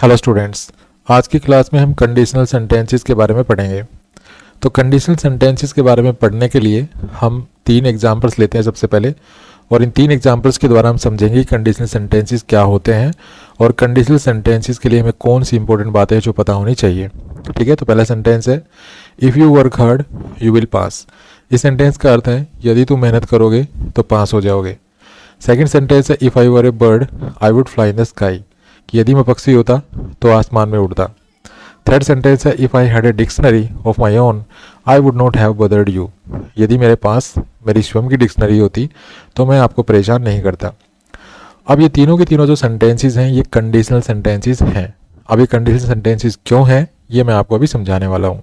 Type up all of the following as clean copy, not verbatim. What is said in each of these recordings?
Hello students, आज की class में हम कंडीशनल सेंटेंसेस के बारे में पढ़ेंगे। तो कंडीशनल सेंटेंसेस के बारे में पढ़ने के लिए हम 3 एग्जांपल्स लेते हैं सबसे पहले, और इन 3 एग्जांपल्स के द्वारा हम समझेंगे कि कंडीशनल सेंटेंसेस क्या होते हैं और कंडीशनल सेंटेंसेस के लिए हमें कौन सी इंपॉर्टेंट बातें हैं जो पता होनी चाहिए। ठीक है, तो पहला सेंटेंस है if you work hard you will pass. इस सेंटेंस का अर्थ है यदि तुम मेहनत करोगे तो पास हो जाओगे। सेकेंड सेंटेंस है if I were a bird I would fly in the sky, कि यदि मैं पक्षी होता तो आसमान में उड़ता। थर्ड सेंटेंस है if I had a dictionary of my own I would not have bothered you, यदि मेरे पास मेरी स्वयं की डिक्शनरी होती तो मैं आपको परेशान नहीं करता। अब ये तीनों के तीनों जो सेंटेंसेस हैं ये कंडीशनल सेंटेंसेस हैं। अब ये कंडीशनल सेंटेंसेस क्यों हैं ये मैं आपको अभी समझाने वाला हूँ।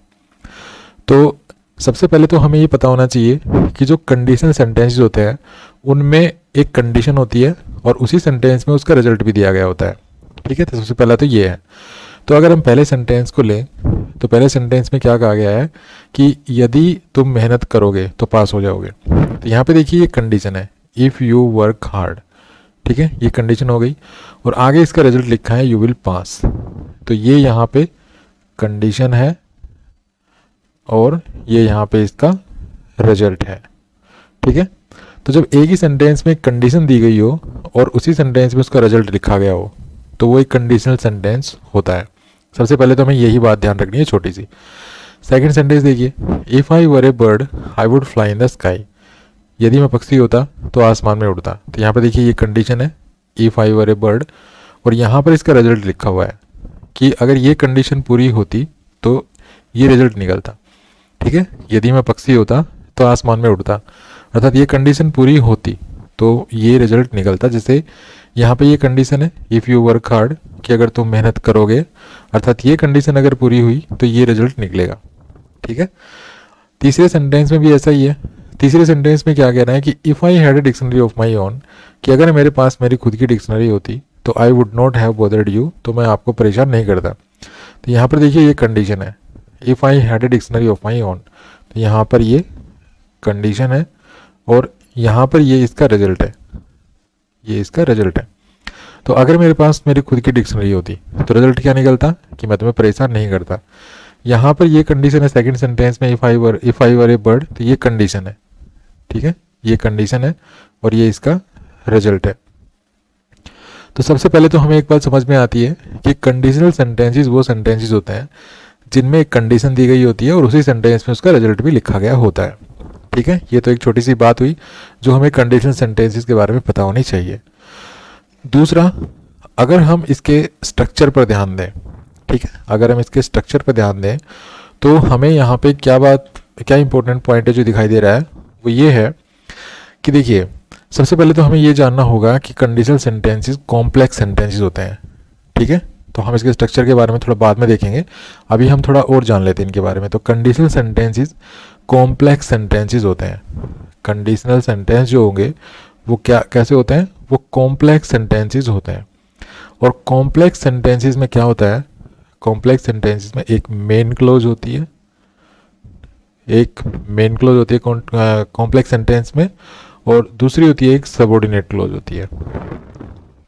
तो सबसे पहले तो हमें ये पता होना चाहिए कि जो कंडीशनल सेंटेंसेस होते हैं उनमें एक कंडीशन होती है और उसी सेंटेंस में उसका रिजल्ट भी दिया गया होता है। ठीक है, तो सबसे पहला तो ये है। तो अगर हम पहले सेंटेंस को लें तो पहले सेंटेंस में क्या कहा गया है कि यदि तुम मेहनत करोगे तो पास हो जाओगे। तो यहाँ पे देखिए ये कंडीशन है इफ़ यू वर्क हार्ड। ठीक है, ये कंडीशन हो गई और आगे इसका रिजल्ट लिखा है यू विल पास। तो ये यहाँ पे कंडीशन है और ये यहाँ पे इसका रिजल्ट है। ठीक है, तो जब एक ही सेंटेंस में कंडीशन दी गई हो और उसी सेंटेंस में उसका रिजल्ट लिखा गया हो तो वो एक कंडीशनल सेंटेंस होता है। सबसे पहले तो हमें यही बात ध्यान रखनी है छोटी सी। सेकंड सेंटेंस देखिए if I were a bird I would fly in the sky, यदि मैं पक्षी होता तो आसमान में उड़ता। तो यहाँ पर देखिए ये कंडीशन है if I were a bird और यहाँ पर इसका रिजल्ट लिखा हुआ है कि अगर ये कंडीशन पूरी होती तो ये रिजल्ट निकलता। ठीक है, यदि मैं पक्षी होता तो आसमान में उड़ता, अर्थात ये कंडीशन पूरी होती तो ये रिजल्ट निकलता। जैसे यहाँ पे ये कंडीशन है इफ़ यू वर्क हार्ड कि अगर तुम मेहनत करोगे, अर्थात ये कंडीशन अगर पूरी हुई तो ये रिजल्ट निकलेगा। ठीक है, तीसरे सेंटेंस में भी ऐसा ही है। तीसरे सेंटेंस में क्या कह रहा है कि if I had a dictionary of my own, कि अगर मेरे पास मेरी खुद की डिक्शनरी होती तो I would not have bothered you, तो मैं आपको परेशान नहीं करता। तो यहाँ पर देखिए ये कंडीशन है if I had a dictionary of my own, तो यहाँ पर ये कंडीशन है और यहाँ पर ये इसका रिजल्ट है, ये इसका रिजल्ट है। तो अगर मेरे पास मेरी खुद की डिक्शनरी होती तो रिजल्ट क्या निकलता कि मैं तुम्हें परेशान नहीं करता। यहाँ पर ये कंडीशन है सेकंड सेंटेंस में if I were a bird, तो ये कंडीशन है। ठीक है, ये कंडीशन है और ये इसका रिजल्ट है। तो सबसे पहले तो हमें एक बात समझ में आती है कि कंडीशनल सेंटेंसेस वो सेंटेंसेस होते हैं जिनमें एक कंडीशन दी गई होती है और उसी सेंटेंस में उसका रिजल्ट भी लिखा गया होता है। ठीक है, ये तो एक छोटी सी बात हुई जो हमें कंडीशनल सेंटेंसेस के बारे में पता होनी चाहिए। दूसरा, अगर हम इसके स्ट्रक्चर पर ध्यान दें, ठीक है, अगर हम इसके स्ट्रक्चर पर ध्यान दें तो हमें यहाँ पे क्या इंपॉर्टेंट पॉइंट है जो दिखाई दे रहा है वो ये है कि देखिए सबसे पहले तो हमें ये जानना होगा कि कंडीशनल सेंटेंसेस कॉम्प्लेक्स सेंटेंसेस होते हैं। ठीक है, तो हम इसके स्ट्रक्चर के बारे में थोड़ा बाद में देखेंगे, अभी हम थोड़ा और जान लेते हैं इनके बारे में। तो कंडीशनल सेंटेंसेस कॉम्प्लेक्स सेंटेंसेस होते हैं। कंडीशनल सेंटेंस जो होंगे वो कैसे होते हैं, वो कॉम्प्लेक्स सेंटेंसेस होते हैं। और कॉम्प्लेक्स सेंटेंसेस में क्या होता है, कॉम्प्लेक्स सेंटेंसेस में एक मेन क्लोज होती है, एक मेन क्लोज होती है कॉम्प्लेक्स सेंटेंस में, और दूसरी होती है एक सबऑर्डिनेट क्लोज होती है।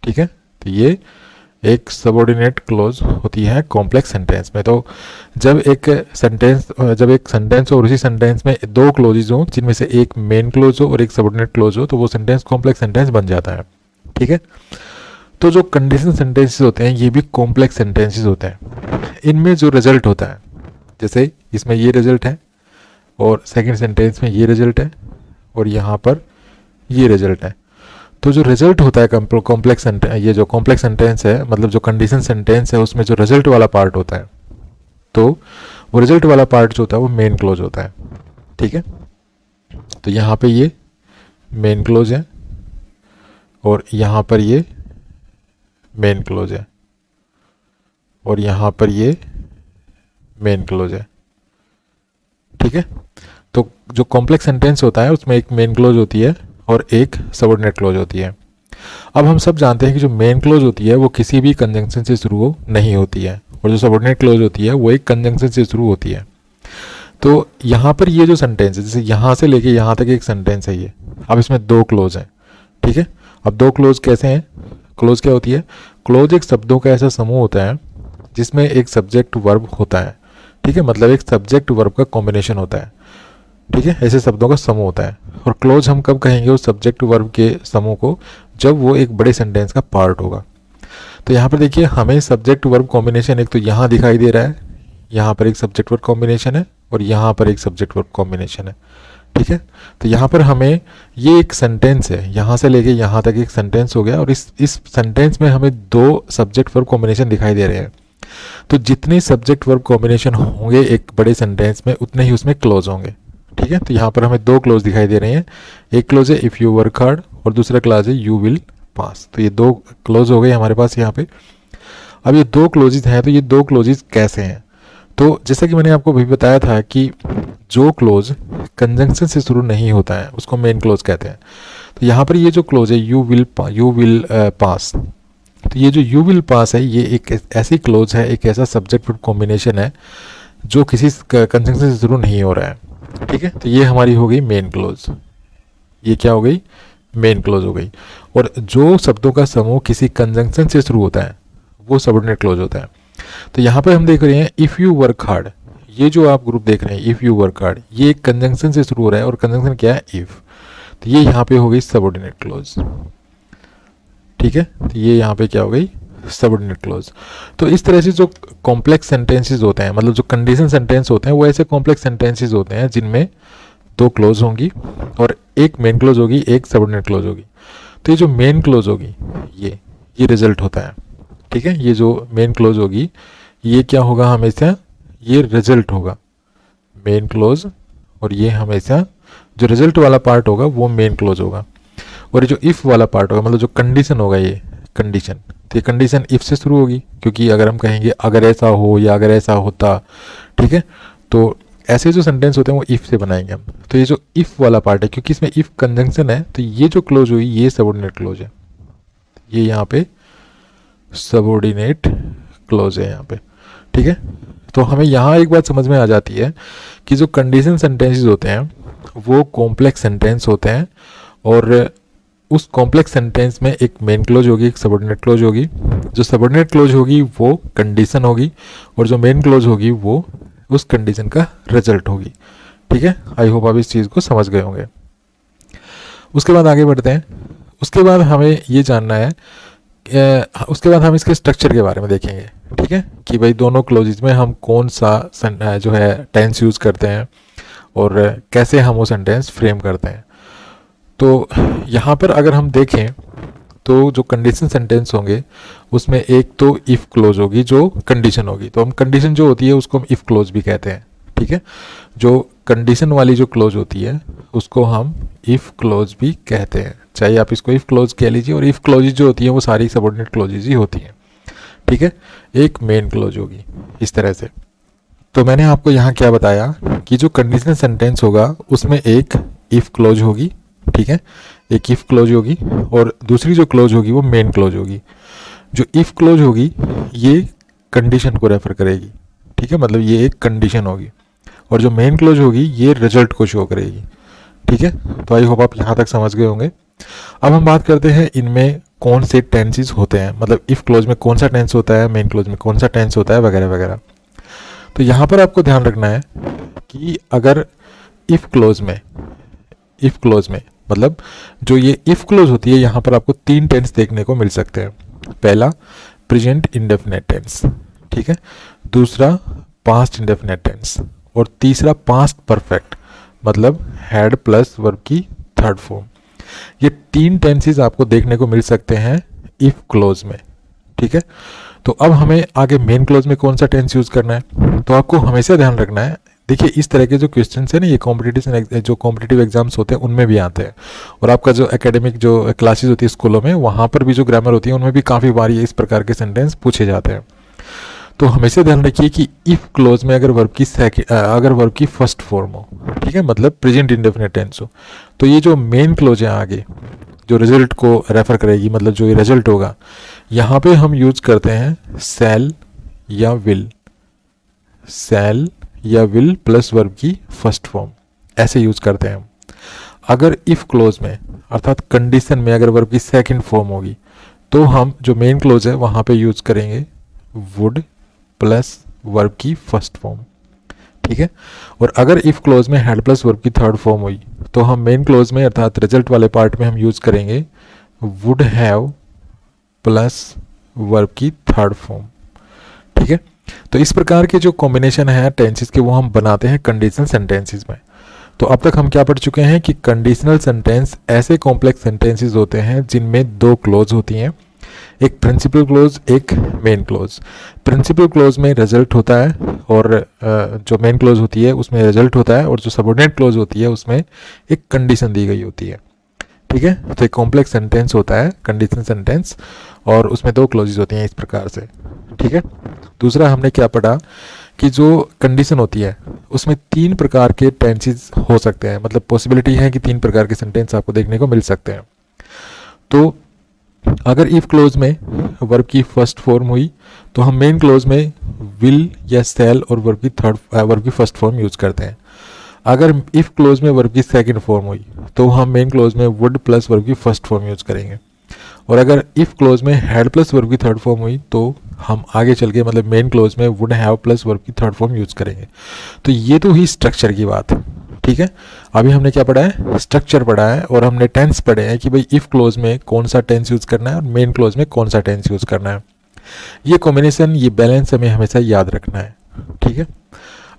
ठीक है, तो ये एक सबऑर्डिनेट क्लोज होती है कॉम्प्लेक्स सेंटेंस में। तो जब एक सेंटेंस और उसी सेंटेंस में 2 क्लोजेज हो जिनमें से एक मेन क्लोज हो और एक सबऑर्डिनेट क्लोज हो तो वो सेंटेंस कॉम्प्लेक्स सेंटेंस बन जाता है। ठीक है, तो जो कंडीशनल सेंटेंसेस होते हैं ये भी कॉम्प्लेक्स सेंटेंसेस होते हैं। इनमें जो रिजल्ट होता है, जैसे इसमें ये रिजल्ट है और सेकेंड सेंटेंस में ये रिजल्ट है और यहाँ पर ये रिजल्ट है। तो जो रिजल्ट होता है कॉम्प्लेक्स ये जो कॉम्प्लेक्स सेंटेंस है, मतलब जो कंडीशन सेंटेंस है उसमें जो रिजल्ट वाला पार्ट होता है, तो वो रिजल्ट वाला पार्ट जो होता है वो मेन क्लोज होता है। ठीक है, तो यहाँ पे ये मेन क्लोज है और यहाँ पर ये मेन क्लोज है और यहाँ पर ये मेन क्लोज है। ठीक है, तो जो कॉम्प्लेक्स सेंटेंस होता है उसमें एक मेन क्लोज होती है और एक सबऑर्डिनेट क्लोज होती है। अब हम सब जानते हैं कि जो मेन क्लोज होती है वो किसी भी कंजंक्शन से शुरू नहीं होती है और जो सबऑर्डिनेट क्लोज होती है वो एक कंजंक्शन से शुरू होती है। तो यहाँ पर ये जो सेंटेंस है, जैसे यहाँ से लेके यहाँ तक एक सेंटेंस है ये, अब इसमें 2 क्लोज हैं। ठीक है, अब 2 क्लोज कैसे हैं, क्लोज क्या होती है, क्लोज एक शब्दों का ऐसा समूह होता है जिसमें एक सब्जेक्ट वर्ब होता है, ठीक है, मतलब एक सब्जेक्ट वर्ब का कॉम्बिनेशन होता है, ठीक है, ऐसे शब्दों का समूह होता है। और क्लोज हम कब कहेंगे उस सब्जेक्ट वर्ब के समूह को, जब वो एक बड़े सेंटेंस का पार्ट होगा। तो यहाँ पर देखिए हमें सब्जेक्ट वर्ब कॉम्बिनेशन एक तो यहाँ दिखाई दे रहा है, यहाँ पर एक सब्जेक्ट वर्ब कॉम्बिनेशन है और यहाँ पर एक सब्जेक्ट वर्ब कॉम्बिनेशन है, ठीक है। तो यहाँ पर हमें ये एक सेंटेंस है, यहाँ से लेके यहाँ तक एक सेंटेंस हो गया और इस सेंटेंस में हमें दो सब्जेक्ट वर्ब कॉम्बिनेशन दिखाई दे रहे हैं। तो जितने सब्जेक्ट वर्ब कॉम्बिनेशन होंगे एक बड़े सेंटेंस में, उतने ही उसमें क्लोज होंगे, ठीक है। तो यहाँ पर हमें दो क्लोज दिखाई दे रहे हैं, एक क्लोज है इफ़ यू वर्क हार्ड और दूसरा क्लोज है यू विल पास। तो ये दो क्लोज हो गए हमारे पास यहाँ पे। अब ये दो क्लोजेज हैं, तो ये दो क्लोजेज कैसे हैं? तो जैसा कि मैंने आपको भी बताया था कि जो क्लोज कंजंक्शन से शुरू नहीं होता है उसको मेन क्लोज कहते हैं। तो यहाँ पर ये जो क्लोज है यू विल पास, तो ये जो यू विल पास है ये एक ऐसी क्लोज है, एक ऐसा सब्जेक्ट वर्ब कॉम्बिनेशन है जो किसी कंजंक्शन से शुरू नहीं हो रहा है, ठीक है। तो ये हमारी हो गई मेन क्लोज, ये क्या हो गई? मेन क्लोज हो गई। और जो शब्दों का समूह किसी कंजंक्शन से शुरू होता है वो सबऑर्डिनेट क्लोज होता है। तो यहाँ पर हम देख रहे हैं इफ़ यू वर्क हार्ड, ये जो आप ग्रुप देख रहे हैं इफ़ यू वर्क हार्ड, ये एक कंजंक्शन से शुरू हो रहा है और कंजंक्शन क्या है? इफ़। तो ये यहाँ पे हो गई सबऑर्डिनेट क्लोज, ठीक है। तो ये यहाँ पे क्या हो गई? Subordinate close. तो इस तरह से जो कॉम्प्लेक्स सेंटेंसेस होते हैं, मतलब जो कंडीशन सेंटेंस होते हैं, वो ऐसे कॉम्प्लेक्स सेंटेंसेस होते हैं जिनमें दो क्लोज होंगी और एक मेन क्लोज होगी, एक सबऑर्डिनेट क्लोज होगी। तो ये जो मेन क्लोज होगी ये रिजल्ट होता है, ठीक है। ये जो मेन क्लोज होगी ये क्या होगा? हमेशा ये रिजल्ट होगा मेन क्लोज, और ये हमेशा जो रिजल्ट वाला पार्ट होगा वो मेन क्लोज होगा। और ये जो इफ़ वाला पार्ट होगा, मतलब जो कंडीशन होगा, ये कंडीशन, तो ये कंडीशन इफ़ से शुरू होगी, क्योंकि अगर हम कहेंगे अगर ऐसा हो या अगर ऐसा होता, ठीक है, तो ऐसे जो सेंटेंस होते हैं वो इफ़ से बनाएंगे हम। तो ये जो इफ़ वाला पार्ट है, क्योंकि इसमें इफ़ कंजंक्शन है, तो ये जो क्लोज हुई ये सबऑर्डिनेट क्लोज है, ये यहाँ पे सबऑर्डिनेट क्लोज है यहाँ पे, ठीक है। तो हमें यहाँ एक बात समझ में आ जाती है कि जो कंडीशन सेंटेंसेस होते हैं वो कॉम्प्लेक्स सेंटेंस होते हैं, और उस कॉम्प्लेक्स सेंटेंस में एक मेन क्लोज होगी, एक सबऑर्डिनेट क्लोज होगी। जो सबऑर्डिनेट क्लोज होगी वो कंडीशन होगी और जो मेन क्लोज होगी वो उस कंडीशन का रिजल्ट होगी, ठीक है। आई होप आप इस चीज़ को समझ गए होंगे। उसके बाद आगे बढ़ते हैं। उसके बाद हमें ये जानना है, उसके बाद हम इसके स्ट्रक्चर के बारे में देखेंगे, ठीक है, कि भाई दोनों क्लोजेज में हम कौन सा जो है टेंस यूज़ करते हैं और कैसे हम वो सेंटेंस फ्रेम करते हैं। तो यहाँ पर अगर हम देखें तो जो कंडीशन सेंटेंस होंगे उसमें एक तो इफ़ क्लोज होगी जो कंडीशन होगी, तो हम कंडीशन जो होती है उसको हम इफ़ क्लोज भी कहते हैं, ठीक है। जो कंडीशन वाली जो क्लोज होती है उसको हम इफ़ क्लोज भी कहते हैं, चाहे आप इसको इफ़ क्लोज कह लीजिए। और इफ़ क्लोजेज जो होती हैं वो सारी सबऑर्डिनेट क्लोजेज ही होती हैं, ठीक है। एक मेन क्लोज होगी इस तरह से। तो मैंने आपको यहाँ क्या बताया कि जो कंडीशनल सेंटेंस होगा उसमें एक इफ़ क्लोज होगी, ठीक है, एक इफ़ क्लोज होगी, और दूसरी जो क्लोज होगी वो मेन क्लोज होगी। जो इफ़ क्लोज होगी ये कंडीशन को रेफर करेगी, ठीक है, मतलब ये एक कंडीशन होगी, और जो मेन क्लोज होगी ये रिजल्ट को शो करेगी, ठीक है। तो आई होप आप यहाँ तक समझ गए होंगे। अब हम बात करते हैं इनमें कौन से टेंसेस होते हैं, मतलब इफ़ क्लोज में कौन सा टेंस होता है, मेन क्लोज में कौन सा टेंस होता है, वगैरह वगैरह। तो यहाँ पर आपको ध्यान रखना है कि अगर इफ़ क्लोज में मतलब जो ये इफ़ क्लोज होती है, यहाँ पर आपको तीन टेंस देखने को मिल सकते हैं। पहला प्रेजेंट इंडेफिनिट टेंस, ठीक है, दूसरा पास्ट इंडेफिनिट टेंस, और तीसरा पास्ट परफेक्ट, मतलब हैड प्लस वर्ब की थर्ड फॉर्म। ये तीन टेंसेस आपको देखने को मिल सकते हैं इफ़ क्लोज में, ठीक है। तो अब हमें आगे मेन क्लोज में कौन सा टेंस यूज़ करना है, तो आपको हमेशा ध्यान रखना है। देखिए इस तरह के जो क्वेश्चन है ना, ये कॉम्पिटिटिव एग्जाम्स होते हैं उनमें भी आते हैं, और आपका जो एकेडमिक जो क्लासेस होती है स्कूलों में, वहाँ पर भी जो ग्रामर होती है उनमें भी काफ़ी बार ये इस प्रकार के सेंटेंस पूछे जाते हैं। तो हमेशा ध्यान रखिए कि इफ़ क्लोज में अगर वर्ब की फर्स्ट फॉर्म हो, ठीक है, मतलब प्रेजेंट इंडेफिनिट टेंस हो, तो ये जो मेन क्लोज है आगे जो रिजल्ट को रेफर करेगी, मतलब जो ये रिजल्ट होगा, यहाँ पे हम यूज करते हैं शैल या विल प्लस वर्ब की फर्स्ट फॉर्म, ऐसे यूज करते हैं हम। अगर इफ़ क्लोज में अर्थात कंडीशन में अगर वर्ब की सेकंड फॉर्म होगी तो हम जो मेन क्लोज है वहाँ पे यूज करेंगे वुड प्लस वर्ब की फर्स्ट फॉर्म, ठीक है। और अगर इफ क्लोज में हैड प्लस वर्ब की थर्ड फॉर्म हुई तो हम मेन क्लोज में अर्थात रिजल्ट वाले पार्ट में हम यूज करेंगे वुड हैव प्लस वर्ब की थर्ड फॉर्म, ठीक है। तो इस प्रकार के जो कॉम्बिनेशन है टेंसेस के वो हम बनाते हैं कंडीशनल सेंटेंसेस में। तो अब तक हम क्या पढ़ चुके हैं कि कंडीशनल सेंटेंस ऐसे कॉम्प्लेक्स सेंटेंसेस होते हैं जिनमें दो क्लोज होती हैं, एक प्रिंसिपल क्लोज एक मेन क्लोज। प्रिंसिपल क्लोज में रिजल्ट होता है और जो मेन क्लोज होती है उसमें रिजल्ट होता है, और जो सबऑर्डिनेट क्लोज होती है उसमें एक कंडीशन दी गई होती है, ठीक है। तो एक कॉम्प्लेक्स सेंटेंस होता है कंडीशनल सेंटेंस और उसमें दो क्लोजेस होती हैं इस प्रकार से, ठीक है। दूसरा हमने क्या पढ़ा कि जो कंडीशन होती है उसमें तीन प्रकार के टेंसेस हो सकते हैं, मतलब पॉसिबिलिटी है कि तीन प्रकार के सेंटेंस आपको देखने को मिल सकते हैं। तो अगर इफ क्लोज में वर्ब की फर्स्ट फॉर्म हुई तो हम मेन क्लोज में विल या शैल और वर्ब की फर्स्ट फॉर्म यूज करते हैं। अगर इफ क्लोज में वर्ब की सेकंड फॉर्म हुई तो हम मेन क्लोज में वुड प्लस वर्ब की फर्स्ट फॉर्म यूज करेंगे। और अगर इफ क्लोज में हैड प्लस वर्ब की थर्ड फॉर्म हुई तो हम आगे चल के मतलब मेन क्लोज में वुड हैव प्लस वर्ब की थर्ड फॉर्म यूज करेंगे। तो ये तो ही स्ट्रक्चर की बात, ठीक है। अभी हमने क्या पढ़ा है, स्ट्रक्चर पढ़ा है, और हमने टेंस पढ़े हैं कि भाई इफ क्लोज में कौन सा टेंस यूज करना है और मेन क्लोज में कौन सा टेंस यूज करना है। ये कॉम्बिनेशन, ये बैलेंस हमें हमेशा याद रखना है, ठीक है।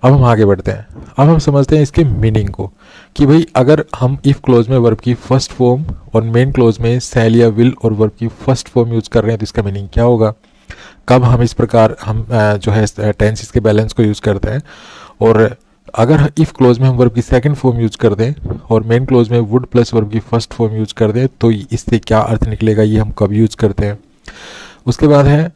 अब हम आगे बढ़ते हैं। अब हम समझते हैं इसके मीनिंग को कि भाई अगर हम इफ क्लोज में वर्ब की फर्स्ट फॉर्म और मेन क्लोज में शैल या विल और वर्ब की फर्स्ट फॉर्म यूज कर रहे हैं तो इसका मीनिंग क्या होगा, कब हम इस प्रकार हम जो है टेंसेस के बैलेंस को यूज करते हैं। और अगर इफ क्लोज में हम वर्ब की सेकंड फॉर्म यूज कर दें और मेन क्लोज में वुड प्लस वर्ब की फर्स्ट फॉर्म यूज कर दें तो इससे क्या अर्थ निकलेगा, ये हम कब यूज करते हैं। उसके बाद है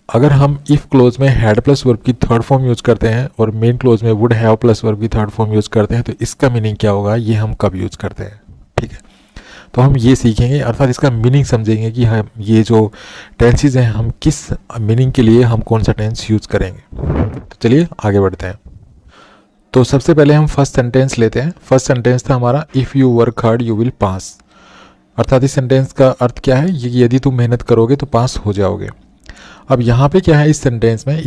अगर हम इफ क्लोज में हैड प्लस वर्ब की थर्ड फॉर्म यूज करते हैं और मेन क्लोज में वुड हैव प्लस वर्ब की थर्ड फॉर्म यूज करते हैं तो इसका मीनिंग क्या होगा, ये हम कब यूज करते हैं, ठीक है। तो हम ये सीखेंगे अर्थात इसका मीनिंग समझेंगे कि हम ये जो टेंसेस हैं हम किस मीनिंग के लिए हम कौन सा टेंस यूज करेंगे। तो चलिए आगे बढ़ते हैं। तो सबसे पहले हम फर्स्ट सेंटेंस लेते हैं। फर्स्ट सेंटेंस था हमारा if you work hard you will pass, अर्थात इस सेंटेंस का अर्थ क्या है, ये यदि तुम मेहनत करोगे तो पास हो जाओगे। अब यहाँ पे क्या है इस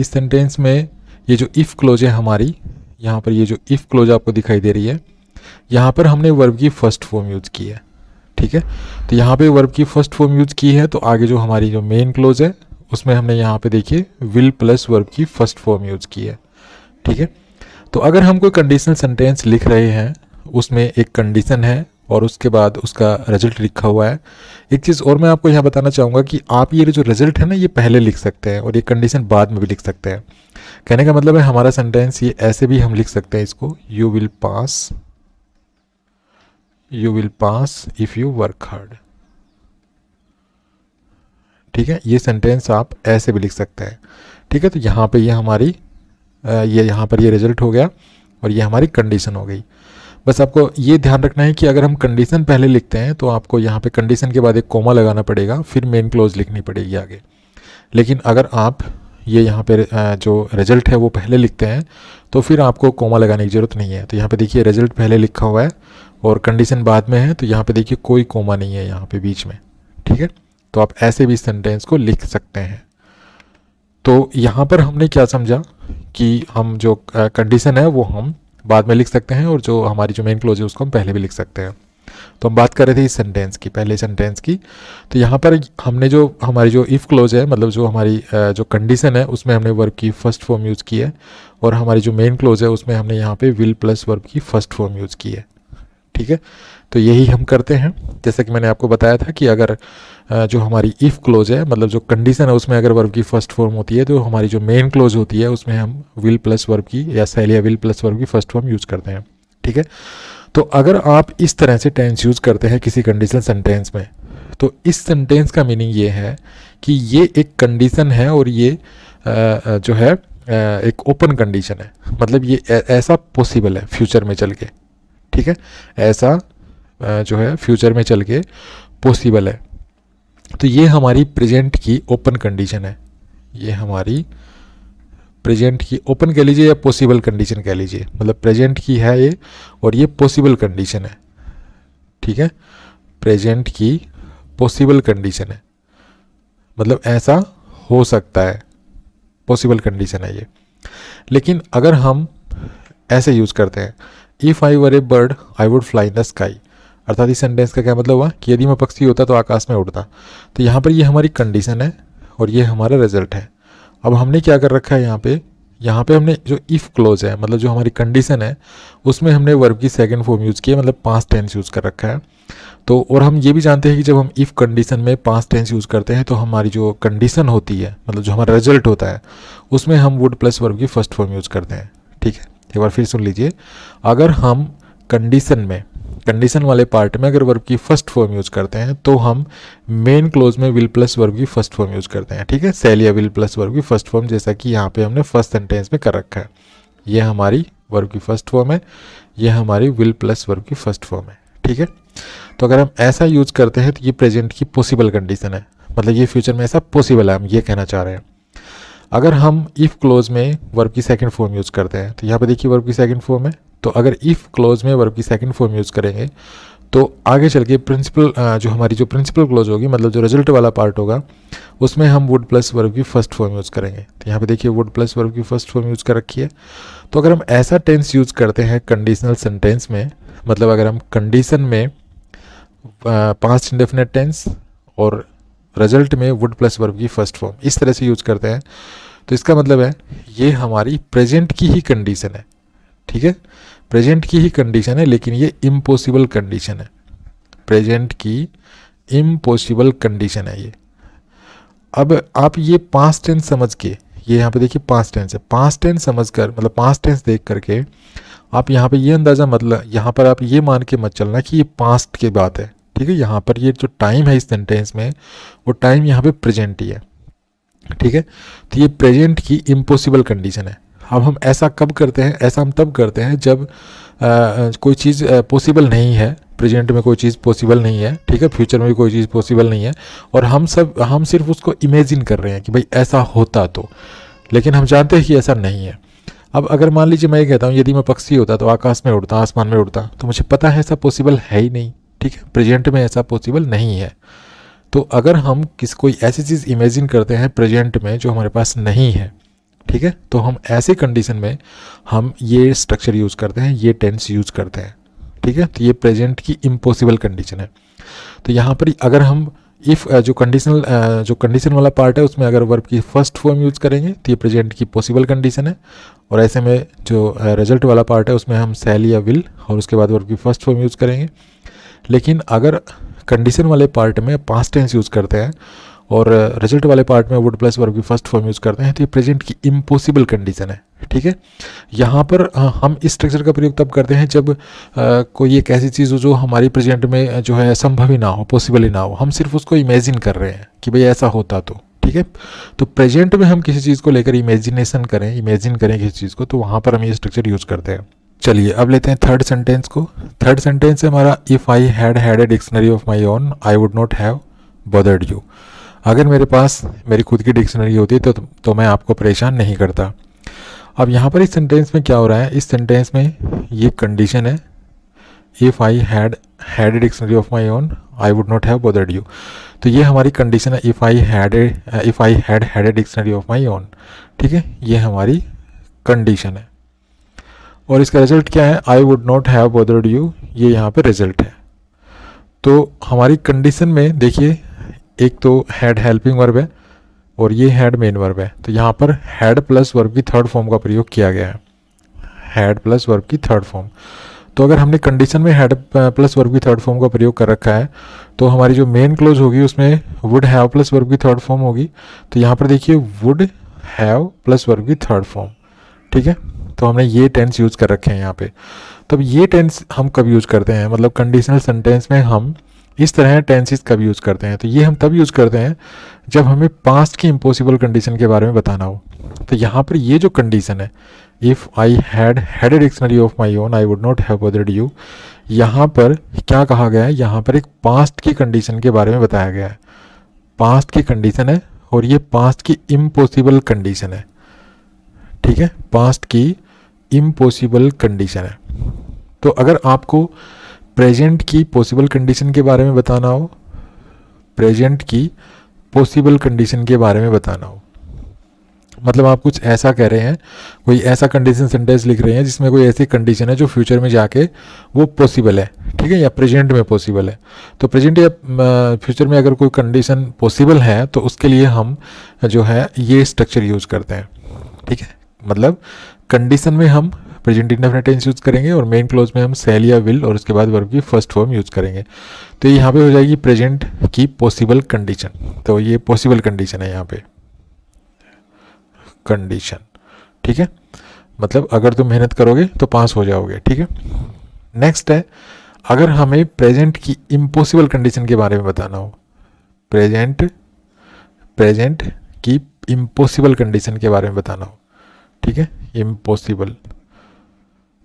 सेंटेंस में ये जो इफ़ क्लोज है हमारी, यहाँ पर ये जो इफ़ क्लोज आपको दिखाई दे रही है, यहाँ पर हमने वर्ब की फर्स्ट फॉर्म यूज की है, ठीक है। तो यहाँ पे वर्ब की फर्स्ट फॉर्म यूज की है तो आगे जो हमारी जो मेन क्लोज है उसमें हमने यहाँ पे देखिए विल प्लस वर्ब की फर्स्ट फॉर्म यूज की है, ठीक है। तो अगर हम कोई कंडीशनल सेंटेंस लिख रहे हैं उसमें एक कंडीशन है और उसके बाद उसका रिजल्ट लिखा हुआ है। एक चीज़ और मैं आपको यहाँ बताना चाहूँगा कि आप ये जो रिजल्ट है ना ये पहले लिख सकते हैं और ये कंडीशन बाद में भी लिख सकते हैं। कहने का मतलब है हमारा सेंटेंस ये ऐसे भी हम लिख सकते हैं इसको, you will pass if you work hard, ठीक है। ये सेंटेंस आप ऐसे भी लिख सकते हैं, ठीक है। तो यहाँ पे ये हमारी यहाँ पर ये रिजल्ट हो गया और ये हमारी कंडीशन हो गई। बस आपको ये ध्यान रखना है कि अगर हम कंडीशन पहले लिखते हैं तो आपको यहाँ पे कंडीशन के बाद एक कोमा लगाना पड़ेगा, फिर मेन क्लोज लिखनी पड़ेगी आगे। लेकिन अगर आप ये यहाँ पे जो रिजल्ट है वो पहले लिखते हैं तो फिर आपको कोमा लगाने की ज़रूरत नहीं है। तो यहाँ पे देखिए रिजल्ट पहले लिखा हुआ है और कंडीशन बाद में है, तो यहाँ पे देखिए कोई कोमा नहीं है यहाँ पे बीच में, ठीक है। तो आप ऐसे भी सेंटेंस को लिख सकते हैं। तो यहाँ पर हमने क्या समझा कि हम जो कंडीशन है वो हम बाद में लिख सकते हैं और जो हमारी जो मेन क्लोज है उसको हम पहले भी लिख सकते हैं। तो हम बात कर रहे थे इस सेंटेंस की, पहले सेंटेंस की। तो यहाँ पर हमने जो हमारी जो इफ़ क्लोज है मतलब जो हमारी जो कंडीशन है उसमें हमने वर्ब की फर्स्ट फॉर्म यूज़ की है और हमारी जो मेन क्लोज है उसमें हमने यहाँ पे विल प्लस वर्ब की फर्स्ट फॉर्म यूज़ की है, ठीक है। तो यही हम करते हैं। जैसा कि मैंने आपको बताया था कि अगर जो हमारी इफ़ क्लोज है मतलब जो कंडीशन है उसमें अगर वर्ब की फर्स्ट फॉर्म होती है तो हमारी जो मेन क्लोज होती है उसमें हम विल प्लस वर्ब की या शैल या विल प्लस वर्ब की फर्स्ट फॉर्म यूज़ करते हैं, ठीक है। तो अगर आप इस तरह से टेंस यूज़ करते हैं किसी कंडीशनल सेंटेंस में तो इस सेंटेंस का मीनिंग ये है कि ये एक कंडीशन है और ये जो है एक ओपन कंडीशन है, मतलब ये ऐसा पॉसिबल है फ्यूचर में चल के, ठीक है। ऐसा जो है फ्यूचर में चल के पॉसिबल है। तो ये हमारी प्रेजेंट की ओपन कंडीशन है, ये हमारी प्रेजेंट की ओपन कह लीजिए या पॉसिबल कंडीशन कह लीजिए, मतलब प्रेजेंट की है ये और ये पॉसिबल कंडीशन है, ठीक है। प्रेजेंट की पॉसिबल कंडीशन है मतलब ऐसा हो सकता है, पॉसिबल कंडीशन है ये। लेकिन अगर हम ऐसे यूज़ करते हैं, if I were a bird I would fly in the sky, अर्थात इस सेंटेंस का क्या मतलब हुआ कि यदि मैं पक्षी होता तो आकाश में उड़ता। तो यहाँ पर ये हमारी कंडीशन है और ये हमारा रिजल्ट है। अब हमने क्या कर रखा है यहाँ पे हमने जो इफ़ क्लोज है, मतलब जो हमारी कंडीशन है, उसमें हमने वर्ब की सेकंड फॉर्म यूज़ की है, मतलब पास्ट टेंस यूज़ कर रखा है। तो और हम ये भी जानते हैं कि जब हम इफ़ कंडीशन में पास्ट टेंस यूज़ करते हैं तो हमारी जो कंडीशन होती है, मतलब जो हमारा रिजल्ट होता है, उसमें हम वुड प्लस वर्ब की फर्स्ट फॉर्म यूज़ करते हैं। ठीक है, एक बार फिर सुन लीजिए। अगर हम कंडीशन वाले पार्ट में अगर वर्ब की फर्स्ट फॉर्म यूज़ करते हैं तो हम मेन क्लोज में विल प्लस वर्ब की फर्स्ट फॉर्म यूज़ करते हैं। ठीक है, सेल या विल प्लस वर्ब की फर्स्ट फॉर्म, जैसा कि यहाँ पे हमने फर्स्ट सेंटेंस में कर रखा है। ये हमारी वर्ब की फर्स्ट फॉर्म है, ये हमारी विल प्लस वर्ब की फर्स्ट फॉर्म है। ठीक है, तो अगर हम ऐसा यूज़ करते हैं तो ये प्रेजेंट की पॉसिबल कंडीशन है, मतलब ये फ्यूचर में ऐसा पॉसिबल है, हम ये कहना चाह रहे हैं। अगर हम इफ़ क्लोज में वर्ब की सेकंड फॉर्म यूज़ करते हैं, तो यहाँ पे देखिए वर्ब की सेकंड फॉर्म है, तो अगर इफ़ क्लोज में वर्ब की सेकंड फॉर्म यूज़ करेंगे तो आगे चल के जो हमारी प्रिंसिपल क्लोज होगी, मतलब जो रिजल्ट वाला पार्ट होगा, उसमें हम वुड प्लस वर्ब की फर्स्ट फॉर्म यूज़ करेंगे। तो यहाँ पे देखिए वुड प्लस वर्ब की फर्स्ट फॉर्म यूज़ कर रखी है। तो अगर हम ऐसा टेंस यूज़ करते हैं कंडीशनल सेंटेंस में, मतलब अगर हम कंडीशन में पास्ट इंडेफिनिट टेंस और रिजल्ट में वुड प्लस वर्ब की फर्स्ट फॉर्म इस तरह से यूज़ करते हैं, तो इसका मतलब है ये हमारी प्रेजेंट की ही कंडीशन है। ठीक है, प्रेजेंट की ही कंडीशन है, लेकिन ये इम्पॉसिबल कंडीशन है, प्रेजेंट की इम्पॉसिबल कंडीशन है ये। अब आप ये पास्ट टेंस समझ के, ये यहाँ पे देखिए पास्ट टेंस है, पास्ट टेंस समझ कर, मतलब पास्ट टेंस देख करके आप यहाँ पे ये अंदाज़ा, मतलब यहाँ पर आप ये मान के मत चलना कि ये पास्ट की बात है। ठीक है, यहाँ पर ये जो टाइम है इस सेंटेंस में, वो टाइम यहाँ पे प्रेजेंट ही है। ठीक है, तो ये प्रेजेंट की इम्पॉसिबल कंडीशन है। अब हम ऐसा कब करते हैं? ऐसा हम तब करते हैं जब कोई चीज़ पॉसिबल नहीं है, प्रेजेंट में कोई चीज़ पॉसिबल नहीं है, ठीक है, फ्यूचर में भी कोई चीज़ पॉसिबल नहीं है, और हम सिर्फ उसको इमेजिन कर रहे हैं कि भाई ऐसा होता तो, लेकिन हम जानते हैं कि ऐसा नहीं है। अब अगर मान लीजिए मैं ये कहता हूँ यदि मैं पक्षी होता तो आकाश में उड़ता, आसमान में उड़ता, तो मुझे पता है ऐसा पॉसिबल है ही नहीं। ठीक है, प्रेजेंट में ऐसा पॉसिबल नहीं है। तो अगर हम कोई ऐसी चीज़ इमेजिन करते हैं प्रेजेंट में जो हमारे पास नहीं है, ठीक है, तो हम ऐसे कंडीशन में हम ये स्ट्रक्चर यूज़ करते हैं, ये टेंस यूज़ करते हैं। ठीक है, तो ये प्रेजेंट की इम्पॉसिबल कंडीशन है। तो यहाँ पर अगर हम इफ़ जो कंडीशन वाला पार्ट है उसमें अगर वर्ब की फर्स्ट फॉर्म यूज़ करेंगे तो ये प्रेजेंट की पॉसिबल कंडीशन है, और ऐसे में जो रिजल्ट वाला पार्ट है उसमें हम शैल या विल और उसके बाद वर्ब की फर्स्ट फॉर्म यूज़ करेंगे। लेकिन अगर कंडीशन वाले पार्ट में पास्ट टेंस यूज़ करते हैं और रिजल्ट वाले पार्ट में वुड प्लस वर्ब की फर्स्ट फॉर्म यूज़ करते हैं, तो ये प्रेजेंट की इम्पॉसिबल कंडीशन है। ठीक है, यहाँ पर हम इस स्ट्रक्चर का प्रयोग तब करते हैं जब कोई एक ऐसी चीज़ हो जो हमारी प्रेजेंट में जो है संभव ही ना हो, पॉसिबल ही ना हो, हम सिर्फ उसको इमेजिन कर रहे हैं कि भाई ऐसा होता तो। ठीक है, तो प्रेजेंट में हम किसी चीज़ को लेकर इमेजिन करें किसी चीज़ को, तो वहाँ पर हम ये स्ट्रक्चर यूज़ करते हैं। चलिए अब लेते हैं थर्ड सेंटेंस को। थर्ड सेंटेंस है हमारा, if I had a dictionary of my own I would not have bothered you. अगर मेरे पास मेरी खुद की डिक्शनरी होती तो मैं आपको परेशान नहीं करता। अब यहाँ पर इस सेंटेंस में क्या हो रहा है? इस सेंटेंस में ये कंडीशन है, if I had a dictionary of my own I would not have bothered you. तो ये हमारी कंडीशन है, if I had a dictionary of my own. ठीक है, ये हमारी कंडीशन है। और इसका रिजल्ट क्या है? I would not have bothered you, ये यहाँ पे रिजल्ट है। तो हमारी कंडीशन में देखिए, एक तो हैड हेल्पिंग वर्ब है और ये हैड मेन वर्ब है, तो यहाँ पर हैड प्लस वर्ब की थर्ड फॉर्म का प्रयोग किया गया है, हैड प्लस वर्ब की थर्ड फॉर्म। तो अगर हमने कंडीशन में हैड प्लस वर्ब की थर्ड फॉर्म का प्रयोग कर रखा है, तो हमारी जो मेन क्लोज होगी उसमें वुड हैव प्लस वर्ब की थर्ड फॉर्म होगी। तो यहाँ पर देखिए वुड हैव प्लस वर्ब की थर्ड फॉर्म। ठीक है, तो हमने ये टेंस यूज़ कर रखे हैं यहाँ पे। तब ये टेंस हम कब यूज़ करते हैं, मतलब कंडीशनल सेंटेंस में हम इस तरह टेंसेस कब यूज़ करते हैं? तो ये हम तब यूज़ करते हैं जब हमें पास्ट की इम्पॉसिबल कंडीशन के बारे में बताना हो। तो यहाँ पर ये जो कंडीशन है, if I had a dictionary of my own I would not have bothered you, यहाँ पर क्या कहा गया है? यहाँ पर एक पास्ट की कंडीशन के बारे में बताया गया है। पास्ट की कंडीशन है और ये पास्ट की इम्पॉसिबल कंडीशन है। ठीक है, पास्ट की इम्पॉसिबल कंडीशन है। तो अगर आपको प्रेजेंट की पॉसिबल कंडीशन के बारे में बताना हो, प्रेजेंट की पॉसिबल कंडीशन के बारे में बताना हो, मतलब आप कुछ ऐसा कह रहे हैं, कोई ऐसा कंडीशन सेंटेंस लिख रहे हैं जिसमें कोई ऐसी कंडीशन है जो फ्यूचर में जाके वो पॉसिबल है, ठीक है, या प्रेजेंट में पॉसिबल है। तो प्रेजेंट या फ्यूचर में अगर कोई कंडीशन पॉसिबल है तो उसके लिए हम जो है ये स्ट्रक्चर यूज़ करते हैं, ठीक है। मतलब कंडीशन में हम प्रेजेंट इंडेफिनिट टेंस यूज़ करेंगे और मेन क्लोज में हम शैल या विल और उसके बाद वर्ब की फर्स्ट फॉर्म यूज़ करेंगे। तो यहाँ पे हो जाएगी प्रेजेंट की पॉसिबल कंडीशन। तो ये पॉसिबल कंडीशन है यहाँ पे कंडीशन, ठीक है। मतलब अगर तुम मेहनत करोगे तो पास हो जाओगे, ठीक है। नेक्स्ट है, अगर हमें प्रेजेंट की इम्पॉसिबल कंडीशन के बारे में बताना हो, प्रेजेंट की इम्पॉसिबल कंडीशन के बारे में बताना हो, ठीक है, इम्पॉसिबल।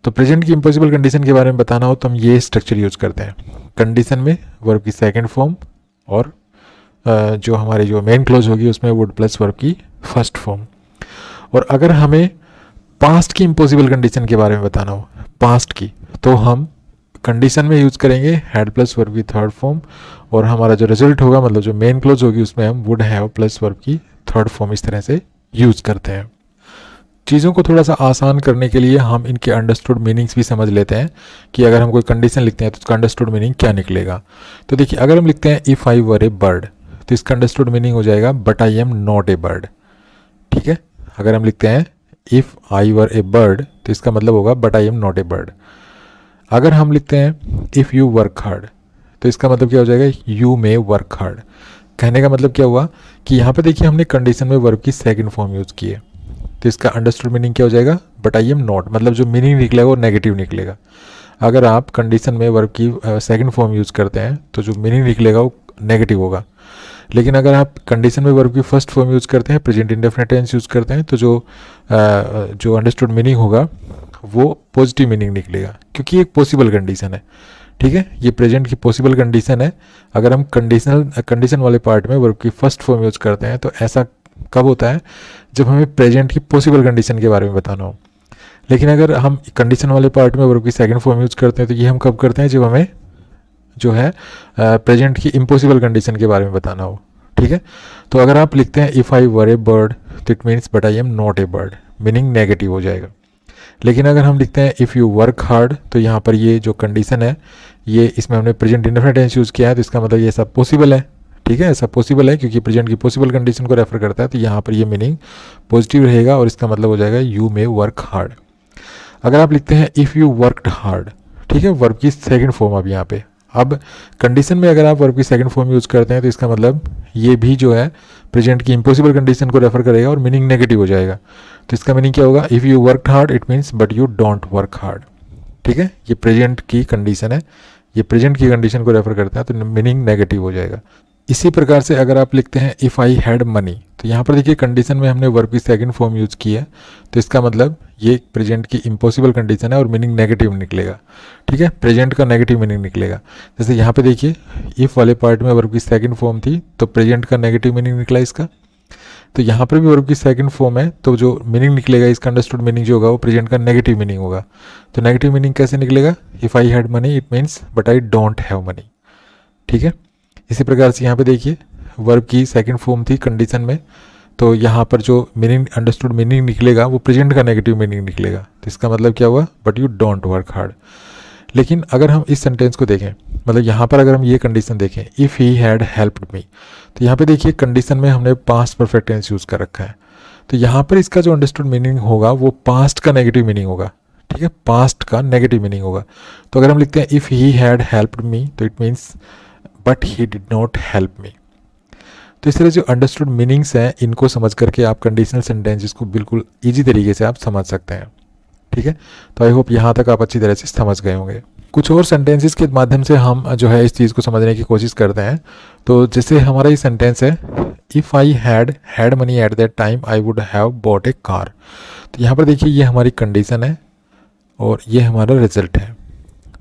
तो प्रेजेंट की इम्पॉसिबल कंडीशन के बारे में बताना हो तो हम ये स्ट्रक्चर यूज़ करते हैं। कंडीशन में वर्ब की सेकंड फॉर्म और जो हमारी जो मेन क्लोज होगी उसमें वुड प्लस वर्ब की फर्स्ट फॉर्म। और अगर हमें पास्ट की इम्पॉसिबल कंडीशन के बारे में बताना हो, पास्ट की, तो हम कंडीशन में यूज़ करेंगे हैड प्लस वर्ब की थर्ड फॉर्म और हमारा जो रिजल्ट होगा मतलब जो मेन क्लोज होगी उसमें हम वुड हैव प्लस वर्ब की थर्ड फॉर्म इस तरह से यूज़ करते हैं। चीज़ों को थोड़ा सा आसान करने के लिए हम इनके अंडरस्टूड मीनिंग्स भी समझ लेते हैं कि अगर हम कोई कंडीशन लिखते हैं तो उसका अंडरस्टूड मीनिंग क्या निकलेगा। तो देखिए, अगर हम लिखते हैं if I were a bird तो इसका अंडरस्टूड मीनिंग हो जाएगा but I am not a bird, ठीक है। अगर हम लिखते हैं if I were a bird तो इसका मतलब होगा but I am not a bird. अगर हम लिखते हैं इफ़ यू वर्क हार्ड तो इसका मतलब क्या हो जाएगा, यू मे वर्क हार्ड। कहने का मतलब क्या हुआ कि यहाँ पे देखिए हमने कंडीशन में वर्ब की सेकंड फॉर्म यूज़ की है, तो इसका अंडरस्टूड मीनिंग क्या हो जाएगा, बट आई एम नॉट, मतलब जो मीनिंग निकलेगा वो नेगेटिव निकलेगा। अगर आप कंडीशन में वर्ब की सेकंड फॉर्म यूज़ करते हैं तो जो मीनिंग निकलेगा वो नेगेटिव होगा। लेकिन अगर आप कंडीशन में वर्ब की फर्स्ट फॉर्म यूज़ करते हैं, प्रेजेंट इंडेफिनिट टेंस यूज़ करते हैं, तो जो अंडरस्टूड मीनिंग होगा वो पॉजिटिव मीनिंग निकलेगा, क्योंकि एक पॉसिबल कंडीशन है, ठीक है। ये प्रेजेंट की पॉसिबल कंडीशन है। अगर हम कंडीशन वाले पार्ट में वर्ब की फर्स्ट फॉर्म यूज़ करते हैं तो ऐसा कब होता है, जब हमें प्रेजेंट की पॉसिबल कंडीशन के बारे में बताना हो। लेकिन अगर हम कंडीशन वाले पार्ट में वर्ब की सेकंड फॉर्म यूज़ करते हैं तो ये हम कब करते हैं, जब हमें जो है प्रेजेंट की इम्पॉसिबल कंडीशन के बारे में बताना हो, ठीक है। तो अगर आप लिखते हैं if I were a bird तो it means but I am not a bird, meaning negative हो जाएगा। लेकिन अगर हम लिखते हैं इफ़ यू वर्क हार्ड तो यहाँ पर ये जो कंडीशन है ये इसमें हमने प्रेजेंट इंडेफिनिट टेंस यूज़ किया है, तो इसका मतलब ये सब पॉसिबल है, ठीक है। ऐसा पॉसिबल है क्योंकि प्रेजेंट की पॉसिबल कंडीशन को रेफर करता है, तो यहाँ पर ये मीनिंग पॉजिटिव रहेगा और इसका मतलब हो जाएगा यू मे वर्क हार्ड। अगर आप लिखते हैं इफ़ यू वर्कड हार्ड, ठीक है, वर्ब की सेकंड फॉर्म अब यहाँ पे, अब कंडीशन में अगर आप वर्ब की सेकंड फॉर्म यूज़ करते हैं तो इसका मतलब ये भी जो है प्रेजेंट की इम्पॉसिबल कंडीशन को रेफर करेगा और मीनिंग नेगेटिव हो जाएगा। तो इसका मीनिंग क्या होगा, if you worked hard it means but you don't work hard, ठीक है। ये प्रेजेंट की कंडीशन है, ये प्रेजेंट की कंडीशन को रेफर करता है तो मीनिंग नेगेटिव हो जाएगा। इसी प्रकार से अगर आप लिखते हैं इफ़ आई हैड मनी तो यहाँ पर देखिए कंडीशन में हमने वर्ब की सेकंड फॉर्म यूज़ की है, तो इसका मतलब ये प्रेजेंट की इम्पॉसिबल कंडीशन है और मीनिंग नेगेटिव निकलेगा, ठीक है, प्रेजेंट का नेगेटिव मीनिंग निकलेगा। जैसे यहाँ पे देखिए इफ़ वाले पार्ट में वर्ब की सेकंड फॉर्म थी तो प्रेजेंट का नेगेटिव मीनिंग निकला इसका, तो यहाँ पर भी वर्ब की सेकंड फॉर्म है तो जो मीनिंग निकलेगा इसका अंडरस्टूड मीनिंग जो होगा वो प्रेजेंट का नेगेटिव मीनिंग होगा। तो नेगेटिव मीनिंग कैसे निकलेगा, if I had money it means but I don't have money, ठीक है। इसी प्रकार से यहाँ पे देखिए वर्ब की सेकंड फॉर्म थी कंडीशन में, तो यहाँ पर जो मीनिंग अंडरस्टूड मीनिंग निकलेगा वो प्रेजेंट का नेगेटिव मीनिंग निकलेगा, तो इसका मतलब क्या हुआ, but you don't work hard. लेकिन अगर हम इस सेंटेंस को देखें, मतलब यहाँ पर अगर हम ये कंडीशन देखें if he had helped me, तो यहाँ पे देखिए कंडीशन में हमने पास्ट परफेक्ट टेंस यूज़ कर रखा है, तो यहाँ पर इसका जो अंडरस्टूड मीनिंग होगा वो पास्ट का नेगेटिव मीनिंग होगा, ठीक है, पास्ट का नेगेटिव मीनिंग होगा। तो अगर हम लिखते हैं if he had helped me तो it means but he did not help me. तो इस तरह जो अंडरस्टूड मीनिंग्स हैं इनको समझ करके आप कंडीशनल सेंटेंसेस को बिल्कुल ईजी तरीके से आप समझ सकते हैं, ठीक है। तो आई होप यहाँ तक आप अच्छी तरह से समझ गए होंगे। कुछ और सेंटेंसेस के माध्यम से हम जो है इस चीज़ को समझने की कोशिश करते हैं। तो जैसे हमारा ये सेंटेंस है if I had money at that time I would have bought A car, तो यहाँ पर देखिए ये हमारी कंडीशन है और ये हमारा रिजल्ट है,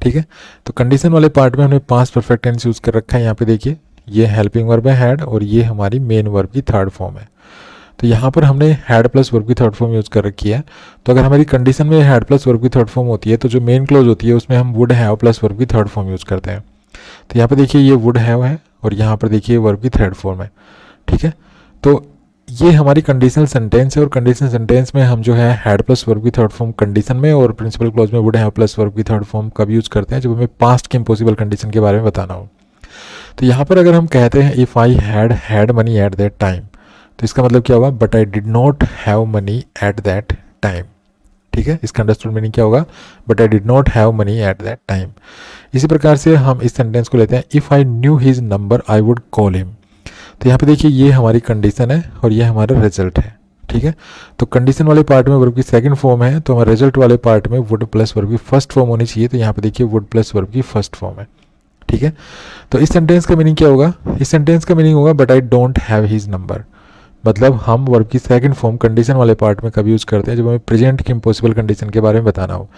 ठीक है। तो कंडीशन वाले पार्ट में हमने पास्ट परफेक्ट टेंस यूज़ कर रखा है, यहाँ पे देखिए ये हेल्पिंग वर्ब है हैड और ये हमारी मेन वर्ब की थर्ड फॉर्म है। तो यहाँ पर हमने हैड प्लस वर्ब की थर्ड फॉर्म यूज़ कर रखी है। तो अगर हमारी कंडीशन में हैड प्लस वर्ब की थर्ड फॉर्म होती है तो जो मेन क्लोज होती है उसमें हम वुड हैव प्लस वर्ब की थर्ड फॉर्म यूज़ करते हैं। तो यहाँ पे देखिए ये वुड हैव है और यहाँ पर देखिए वर्ब की थर्ड फॉर्म है, ठीक है। तो ये हमारी कंडीशनल सेंटेंस है और कंडीशनल सेंटेंस में हम जो है हैड प्लस वर्ब की थर्ड फॉर्म कंडीशन में और प्रिंसिपल क्लॉज में वुड हैव प्लस वर्ब की थर्ड फॉर्म कब यूज़ करते हैं, जब हमें पास्ट की इम्पॉसिबल कंडीशन के बारे में बताना हो। तो यहाँ पर अगर हम कहते हैं if I had money at that time, तो इसका मतलब क्या होगा, but I did not have money at that time. ठीक है, इसका अंडरस्टूड मीनिंग क्या होगा, but I did not have money at that time. इसी प्रकार से हम इस सेंटेंस को लेते हैं if I knew his number I would call him. तो यहाँ पे देखिए ये हमारी कंडीशन है और ये हमारा रिजल्ट है। ठीक है, तो कंडीशन वाले पार्ट में वर्ब की सेकंड फॉर्म है, तो हमारे रिजल्ट वाले पार्ट में वुड प्लस वर्ब की फर्स्ट फॉर्म होनी चाहिए। तो यहाँ पे देखिए वुड प्लस वर्ब की फर्स्ट फॉर्म है। ठीक है, तो इस सेंटेंस का मीनिंग क्या होगा, इस सेंटेंस का मीनिंग होगा but I don't have his number. मतलब हम वर्ब की सेकंड फॉर्म कंडीशन वाले पार्ट में कभी यूज़ करते हैं जब हमें प्रेजेंट की इम्पॉसिबल कंडीशन के बारे में बताना हो।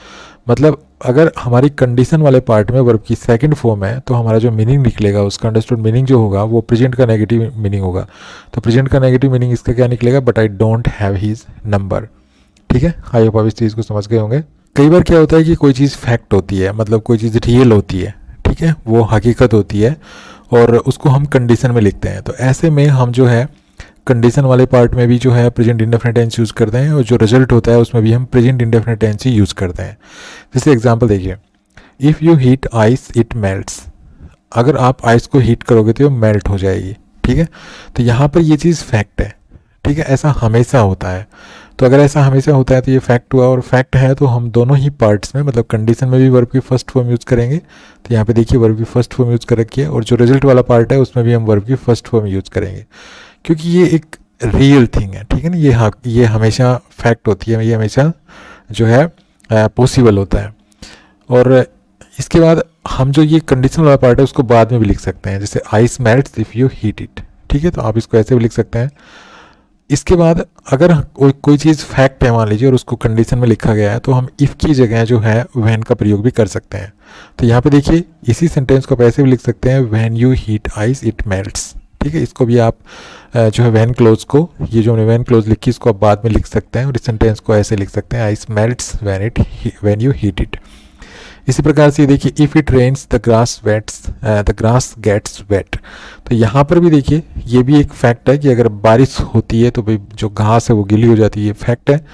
मतलब अगर हमारी कंडीशन वाले पार्ट में वर्ब की सेकंड फॉर्म है तो हमारा जो मीनिंग निकलेगा, उसका अंडरस्टूड मीनिंग जो होगा वो प्रेजेंट का नेगेटिव मीनिंग होगा। तो प्रेजेंट का नेगेटिव मीनिंग इसका क्या निकलेगा, but I don't have his number. ठीक है, आई होप आप इस चीज़ को समझ गए होंगे। कई बार क्या होता है कि कोई चीज़ फैक्ट होती है, मतलब कोई चीज़ रियल होती है, ठीक है, वो हकीकत होती है और उसको हम कंडीशन में लिखते हैं। तो ऐसे में हम जो है कंडीशन वाले पार्ट में भी जो है प्रेजेंट इंडेफिनिट टेंस यूज़ करते हैं और जो रिजल्ट होता है उसमें भी हम प्रेजेंट इंडेफिनिट टेंस ही यूज़ करते हैं। जैसे एग्जांपल देखिए, if you heat ice it melts. अगर आप आइस को हीट करोगे तो वो मेल्ट हो जाएगी। ठीक है, तो यहाँ पर ये चीज़ फैक्ट है। ठीक है, ऐसा हमेशा होता है। तो अगर ऐसा हमेशा होता है तो ये फैक्ट हुआ, और फैक्ट है तो हम दोनों ही पार्ट्स में, मतलब कंडीशन में भी वर्ब की फर्स्ट फॉर्म यूज़ करेंगे। तो यहाँ पे देखिए वर्ब की फर्स्ट फॉर्म यूज़ कर रखी है, और जो रिजल्ट वाला पार्ट है उसमें भी हम वर्ब की फर्स्ट फॉर्म यूज़ करेंगे, क्योंकि ये एक रियल थिंग है। ठीक है ना, ये हमेशा फैक्ट होती है, ये हमेशा जो है पॉसिबल होता है। और इसके बाद हम जो ये कंडीशन वाला पार्ट है उसको बाद में भी लिख सकते हैं, जैसे ice melts if you heat it. ठीक है, तो आप इसको ऐसे भी लिख सकते हैं। इसके बाद अगर कोई चीज़ फैक्ट है मान लीजिए और उसको कंडीशन में लिखा गया है, तो हम इफ़ की जगह जो है व्हेन का प्रयोग भी कर सकते हैं। तो यहाँ पे देखिए इसी सेंटेंस को आप ऐसे भी लिख सकते हैं, when you heat ice it melts. ठीक है, इसको भी आप जो है व्हेन क्लोज को, ये जो हमने व्हेन क्लोज लिखी इसको आप बाद में लिख सकते हैं और इस सेंटेंस को ऐसे लिख सकते हैं, ice melts when you heat it. इसी प्रकार से देखिए if it rains the grass gets wet. तो यहाँ पर भी देखिए ये भी एक फैक्ट है कि अगर बारिश होती है तो भाई जो घास है वो गीली हो जाती है, ये फैक्ट है।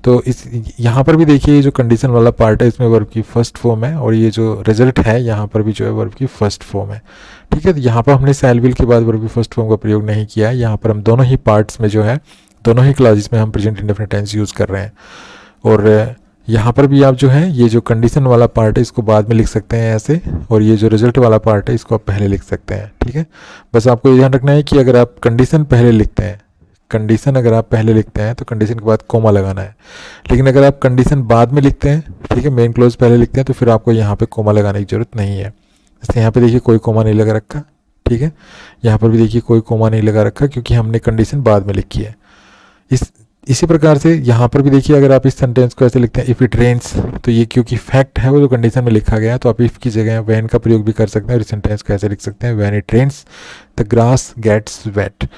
तो इस यहाँ पर भी देखिए ये जो कंडीशन वाला पार्ट है इसमें वर्ब की फर्स्ट फॉर्म है, और ये जो रिजल्ट है यहाँ पर भी जो है वर्ब की फर्स्ट फॉर्म है। ठीक है, तो यहाँ पर हमने शैल विल के बाद वर्ब की फर्स्ट फॉर्म का प्रयोग नहीं किया है। यहाँ पर हम दोनों ही पार्ट्स में जो है, दोनों ही क्लॉजेस में हम प्रेजेंट इंडेफिनिट टेंस यूज़ कर रहे हैं। और यहाँ पर भी आप जो है ये जो कंडीशन वाला पार्ट है इसको बाद में लिख सकते हैं ऐसे, और ये जो रिजल्ट वाला पार्ट है इसको आप पहले लिख सकते हैं। ठीक है, बस आपको ये ध्यान रखना है कि अगर आप कंडीशन पहले लिखते हैं, कंडीशन अगर आप पहले लिखते हैं तो कंडीशन के बाद कोमा लगाना है। लेकिन अगर आप कंडीशन बाद में लिखते हैं, ठीक है, मेन क्लोज पहले लिखते हैं, तो फिर आपको यहाँ पे कोमा लगाने की जरूरत नहीं है। जैसे यहाँ पे देखिए कोई कोमा नहीं लगा रखा। ठीक है, यहाँ पर भी देखिए कोई कोमा नहीं लगा रखा क्योंकि हमने कंडीशन बाद में लिखी है। इसी प्रकार से यहाँ पर भी देखिए अगर आप इस सेंटेंस को ऐसे लिखते हैं इफ़ इट रेन्स, तो ये क्योंकि फैक्ट है वो जो कंडीशन में लिखा गया है, तो आप इफ़ की जगह व्हेन का प्रयोग भी कर सकते हैं और इस सेंटेंस को ऐसे लिख सकते हैं, when it rains the grass gets wet.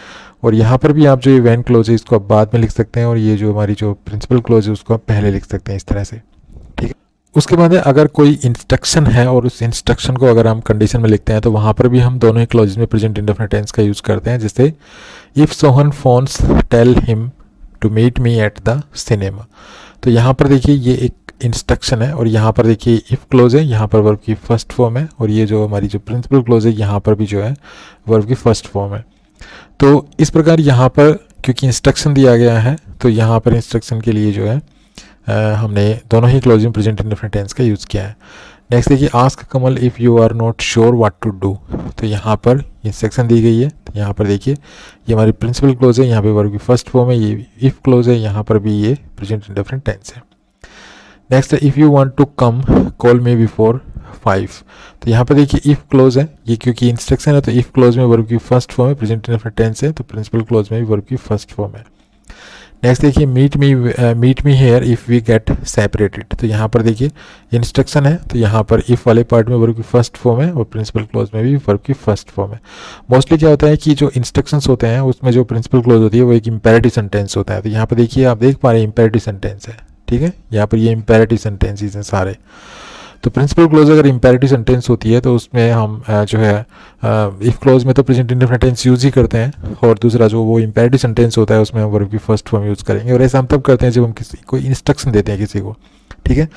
और यहाँ पर भी आप जो ये व्हेन क्लोज है इसको आप बाद में लिख सकते हैं, और ये जो हमारी जो प्रिंसिपल क्लोज है उसको आप पहले लिख सकते हैं इस तरह से। ठीक है, उसके बाद अगर कोई इंस्ट्रक्शन है और उस इंस्ट्रक्शन को अगर हम कंडीशन में लिखते हैं तो वहाँ पर भी हम दोनों ही क्लोजेस में प्रेजेंट इंडेफिनिट टेंस का यूज़ करते हैं। जैसे if Sohan phones tell him to meet me at the cinema. तो यहाँ पर देखिए ये एक इंस्ट्रक्शन है, और यहाँ पर देखिए इफ़ क्लोज है, यहाँ पर वर्ब की फर्स्ट फॉर्म है, और ये जो हमारी जो प्रिंसिपल क्लोज है यहाँ पर भी जो है वर्ब की फर्स्ट फॉर्म है। तो इस प्रकार यहाँ पर क्योंकि इंस्ट्रक्शन दिया गया है तो यहाँ पर इंस्ट्रक्शन के लिए जो है हमने दोनों ही क्लोज में प्रेजेंट इंडेफिनिट टेंस का यूज़ किया है। नेक्स्ट देखिए ask Kamal if you are not sure what to do. तो यहाँ पर इंस्ट्रक्शन दी गई है, तो यहाँ पर देखिए ये हमारी प्रिंसिपल क्लोज है, यहाँ पे वर्ब की फर्स्ट फॉर्म है, ये इफ़ क्लोज है, यहाँ पर भी ये प्रेजेंट इंडेफिनिट टेंस है। नेक्स्ट है if you want to come call me before 5। तो यहाँ पर देखिए इफ़ क्लोज है, ये क्योंकि इंस्ट्रक्शन है तो इफ़ क्लोज में वर्ब की फर्स्ट फॉर्म है, प्रेजेंट इंडेफिनिट टेंस है, तो प्रिंसिपल क्लोज में भी वर्ब की फर्स्ट फॉर्म है। नेक्स्ट देखिए meet me here if we get separated. तो यहाँ पर देखिए इंस्ट्रक्शन है, तो यहाँ पर इफ़ वाले पार्ट में वर्ब की फर्स्ट फॉर्म है और प्रिंसिपल क्लोज में भी वर्ब की फर्स्ट फॉर्म है। मोस्टली क्या होता है कि जो इंस्ट्रक्शंस होते हैं उसमें जो प्रिंसिपल क्लोज होती है वो एक इंपेरेटिव सेंटेंस होता है। तो यहाँ पर देखिए आप देख पा रहे हैं इंपेरेटिव सेंटेंस है। ठीक है, यहाँ पर ये इंपेरेटिव सेंटेंसेस हैं सारे। तो प्रिंसिपल क्लोज अगर इम्पेरेटिव सेंटेंस होती है तो उसमें हम जो है इफ़ क्लोज में तो प्रेजेंट इंडेफिनिट टेंस यूज़ ही करते हैं, और दूसरा जो वो इम्पेरेटिव सेंटेंस होता है उसमें हम वर्ब की फर्स्ट फॉर्म यूज़ करेंगे, और ऐसा हम तब करते हैं जब हम किसी को इंस्ट्रक्शन देते हैं किसी को। ठीक है,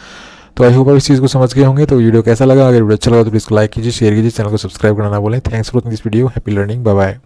तो आई होप आप इस चीज़ को समझ गए होंगे। तो वीडियो कैसा लगा, अगर वीडियो अच्छा लगा तो प्लीज़ लाइक कीजिए, शेयर कीजिए, चैनल को सब्सक्राइब करना ना भूलें। Thanks for watching this video, happy learning, bye bye.